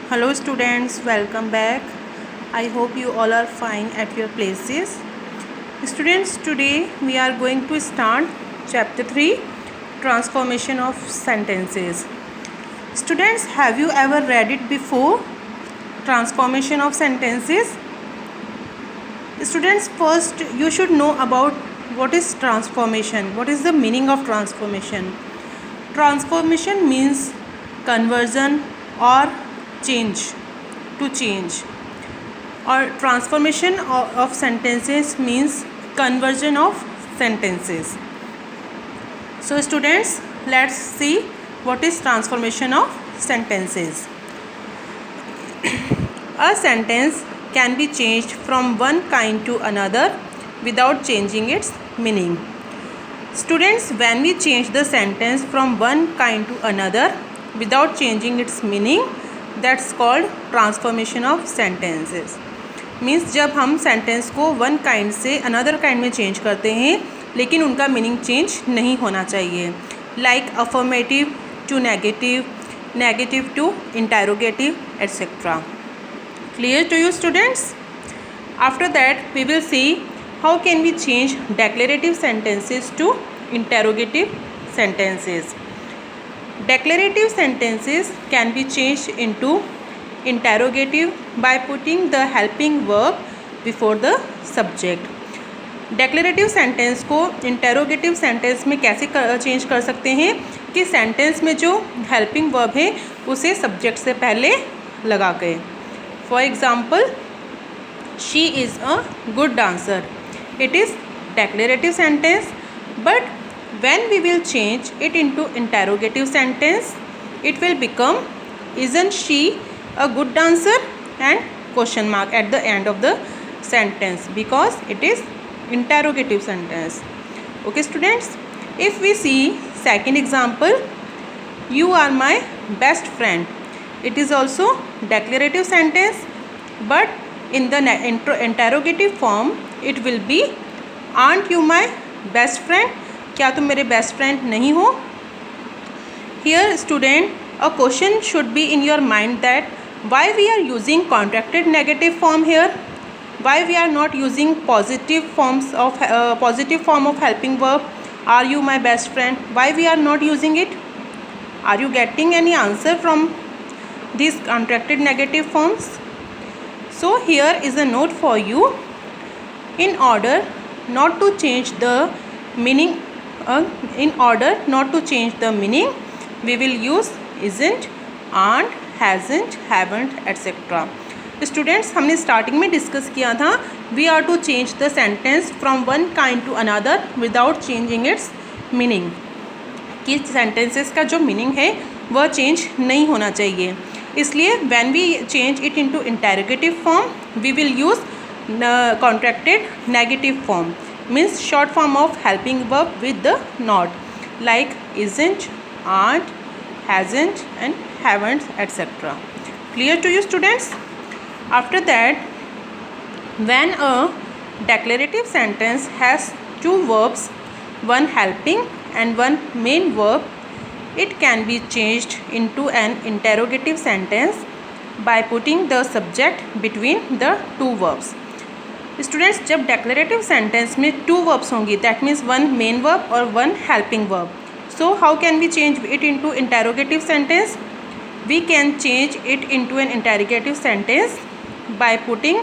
Hello students, welcome back. I hope you all are fine at your places. Students, today we are going to start chapter 3, transformation of sentences. Students, have you ever read it before? Transformation of sentences. Students, first you should know about what is transformation. What is the meaning of transformation? Transformation means conversion or change, to change, or transformation of sentences means conversion of sentences. So students, let's see what is transformation of sentences. A sentence can be changed from one kind to another without changing its meaning. Students, when we change the sentence from one kind to another without changing its meaning, that's called transformation of sentences. Means जब हम sentence को one kind से another kind में change करते हैं लेकिन उनका meaning change नहीं होना चाहिए. Like affirmative to negative, negative to interrogative etcetera. Clear to you students? After that we will see how can we change declarative sentences to interrogative sentences. Declarative sentences can be changed into interrogative by putting the helping verb before the subject. Declarative sentence को interrogative sentence में कैसे change कर सकते हैं कि sentence में जो helping verb है उसे subject से पहले लगा के. For example, she is a good dancer. It is declarative sentence, but when we will change it into interrogative sentence, it will become isn't she a good dancer and question mark at the end of the sentence because it is interrogative sentence. Okay students, if we see second example, you are my best friend. It is also declarative sentence, but in the interrogative form it will be aren't you my best friend? क्या तुम मेरे best friend नहीं हो? Here student, a question should be in your mind that why we are using contracted negative form here, why we are not using positive form of helping verb, are you my best friend, why we are not using it? Are you getting any answer from these contracted negative forms? So here is a note for you. In order not to change the meaning, we will use isn't, aren't, hasn't, haven't, etc. Students, हमने starting में discuss किया था we are to change the sentence from one kind to another without changing its meaning, कि sentences का जो meaning है वह change नहीं होना चाहिए. इसलिए when we change it into interrogative form we will use contracted negative form, means short form of helping verb with the not, like isn't, aren't, hasn't and haven't, etc. Clear to you students? After that, when a declarative sentence has two verbs, one helping and one main verb, it can be changed into an interrogative sentence by putting the subject between the two verbs. Students, जब declarative sentence में two verbs होंगी, that means one main verb और one helping verb. So how can we change it into interrogative sentence? We can change it into an interrogative sentence by putting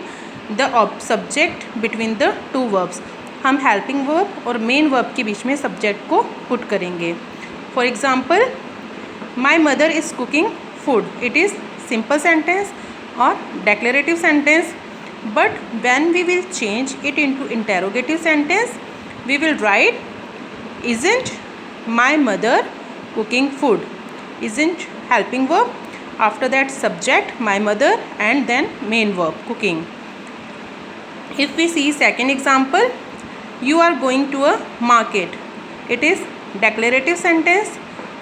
the subject between the two verbs. हम helping verb और main verb के बीच में subject को put करेंगे. For example, my mother is cooking food. It is simple sentence or declarative sentence, but when we will change it into interrogative sentence, we will write isn't my mother cooking food. Isn't helping verb, after that subject my mother and then main verb cooking. If we see second example, you are going to a market. It is declarative sentence,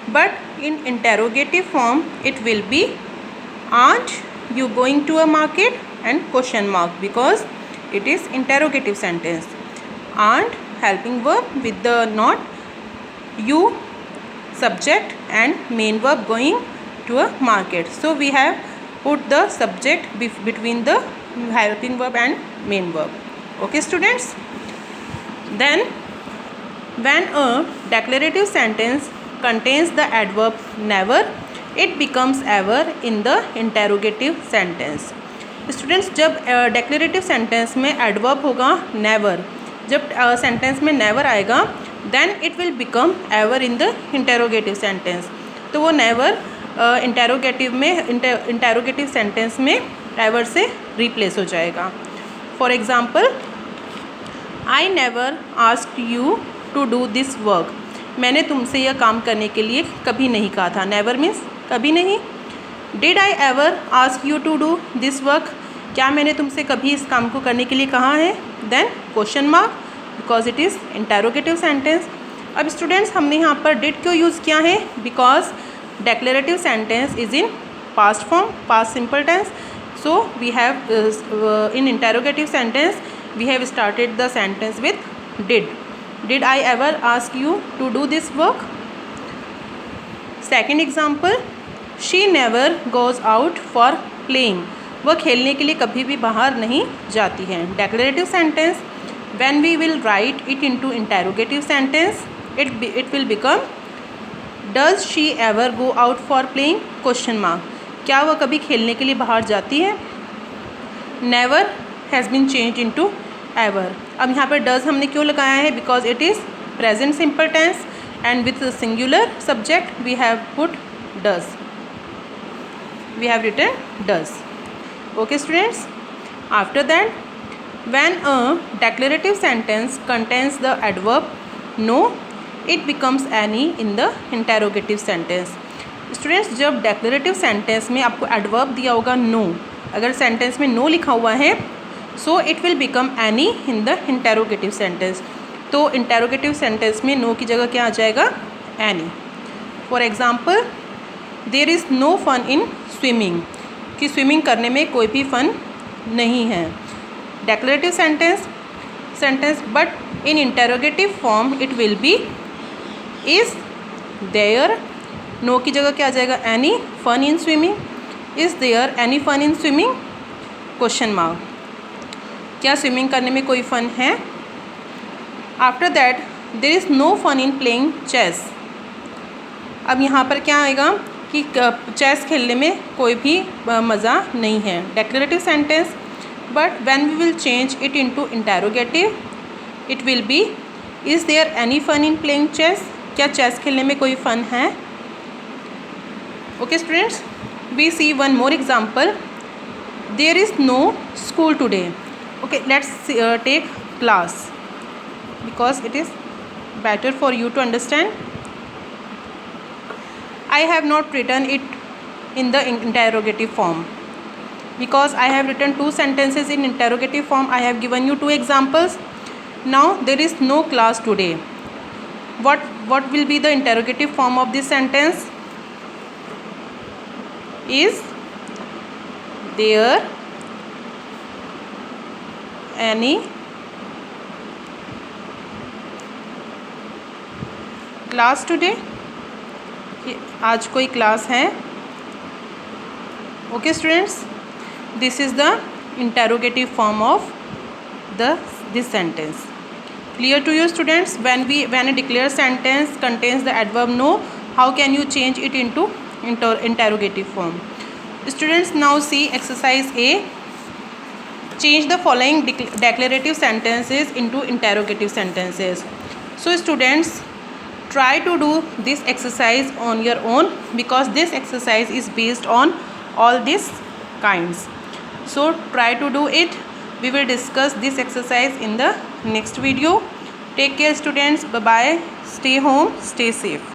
but in interrogative form it will be aren't you going to a market and question mark because it is interrogative sentence. Aren't helping verb with the not, you subject and main verb going to a market. So we have put the subject between the helping verb and main verb. Okay students, then when a declarative sentence contains the adverb never, it becomes ever in the interrogative sentence. Students, जब declarative sentence में adverb होगा never, जब sentence में never आएगा then it will become ever in the interrogative sentence. तो वो never interrogative sentence में ever से रिप्लेस हो जाएगा. For example, I never asked you to do this work. मैंने तुमसे यह काम करने के लिए कभी नहीं कहा था. नेवर मीन्स कभी नहीं. Did I ever ask you to do this work. क्या मैंने तुमसे कभी इस काम को करने के लिए कहा है. Then question mark, because it is interrogative sentence. अब स्टूडेंट्स, हमने यहाँ पर डिड क्यों यूज़ किया है, because declarative sentence is in past form, past simple tense. So we have in interrogative sentence we have started the sentence with did. Did I ever ask you to do this work. Second example, she never goes out for playing. वह खेलने के लिए कभी भी बाहर नहीं जाती है. Declarative sentence, when we will write it into interrogative sentence it will become does she ever go out for playing question mark. क्या वह कभी खेलने के लिए बाहर जाती है. Never has been changed into ever. अब यहाँ पर डज हमने क्यों लगाया है, because it is present simple tense and with singular subject we have put does, we have written does. Okay students, after that, when a declarative sentence contains the adverb no, it becomes any in the interrogative sentence. Students, जब declarative sentence में आपको adverb दिया होगा no, अगर sentence में no लिखा हुआ है, so it will become any in the interrogative sentence. तो interrogative sentence में no की जगह क्या आ जाएगा, any. For example, there is no fun in swimming, कि स्विमिंग करने में कोई भी फन नहीं है. Declarative sentence but in interrogative form it will be is there. No की जगह क्या आ जाएगा, any fun in swimming. Is there any fun in swimming question mark. क्या स्विमिंग करने में कोई फ़न है. After that, there is no fun in playing chess. अब यहाँ पर क्या आएगा कि चेस खेलने में कोई भी मज़ा नहीं है. Declarative sentence but when we will change it into interrogative it will be is there any fun in playing chess. क्या चेस खेलने में कोई फ़न है. Okay students, we see one more example. There is no school today. Okay, let's take class because it is better for you to understand. I have not written it in the interrogative form because I have written two sentences in interrogative form. I have given you two examples. Now there is no class today. What will be the interrogative form of this sentence? Is there any class today? आज कोई class है. Okay students, this is the interrogative form of this sentence. Clear to you students. when a declared sentence contains the adverb no, how can you change it into interrogative form. Students, now see exercise A. Change the following declarative sentences into interrogative sentences. So students, try to do this exercise on your own because this exercise is based on all these kinds. So try to do it. We will discuss this exercise in the next video. Take care students. Bye bye. Stay home. Stay safe.